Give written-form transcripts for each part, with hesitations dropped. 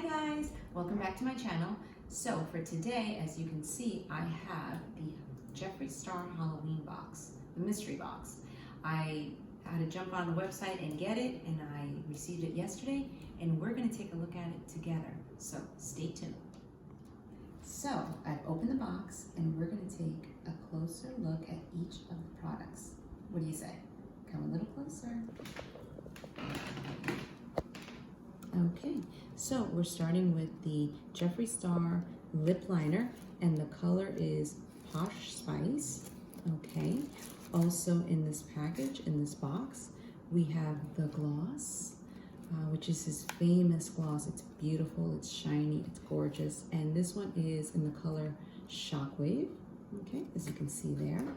guys, welcome back to my channel. So for today, as you can see, I have the Jeffree Star Halloween box, the mystery box. I had to jump on the website and get it, and I received it yesterday, and we're going to take a look at it together. So stay tuned. So I've opened the box, and we're going to take a closer look at each of the products. What do you say? Come a little closer. Okay, so we're starting with the Jeffree Star lip liner, and the color is Posh Spice. Okay, also in this package, in this box, we have the gloss, which is his famous gloss. It's beautiful, it's shiny, it's gorgeous, and this one is in the color Shockwave, okay, as you can see there.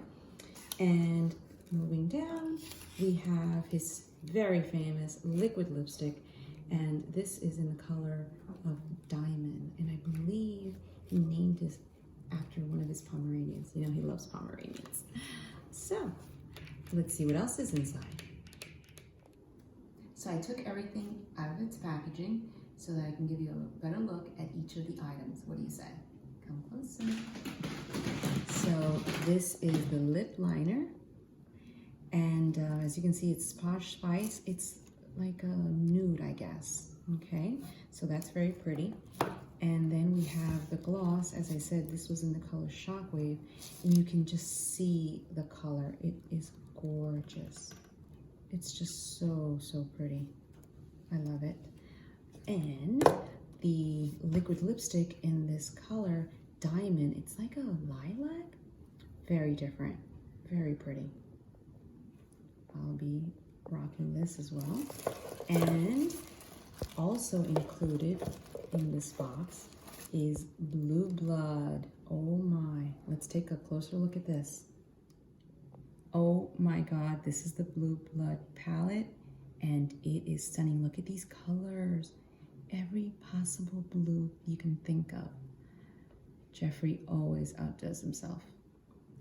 And moving down, we have his very famous liquid lipstick, and this is in the color of Diamond, and I believe he named this after one of his Pomeranians. You know, he loves Pomeranians. So let's see what else is inside. So I took everything out of its packaging so that I can give you a better look at each of the items. What do you say? Come closer. So this is the lip liner, and as you can see, it's Posh Spice. It's like a nude, I guess. Okay, so that's very pretty. And then we have the gloss. As I said, this was in the color Shockwave, and you can just see the color. It is gorgeous. It's just so pretty. I love it. And the liquid lipstick in this color Diamond, it's like a lilac. Very different, very pretty. I'll be rocking this as well. And also included in this box is Blue Blood. Oh my, let's take a closer look at this. Oh my God, this is the Blue Blood palette, and it is stunning. Look at these colors. Every possible blue you can think of. Jeffree always outdoes himself,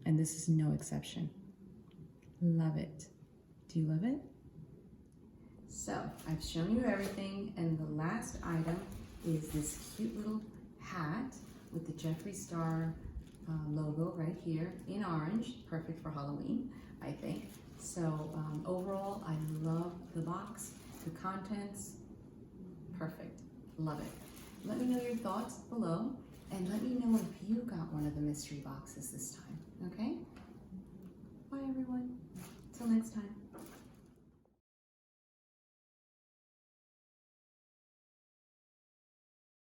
and this is no exception. Love it. Do you love it? So I've shown you everything, and the last item is this cute little hat with the Jeffree Star logo right here in orange, perfect for Halloween, I think. So overall, I love the box, the contents, perfect, love it. Let me know your thoughts below, and let me know if you got one of the mystery boxes this time, okay? Bye everyone, till next time.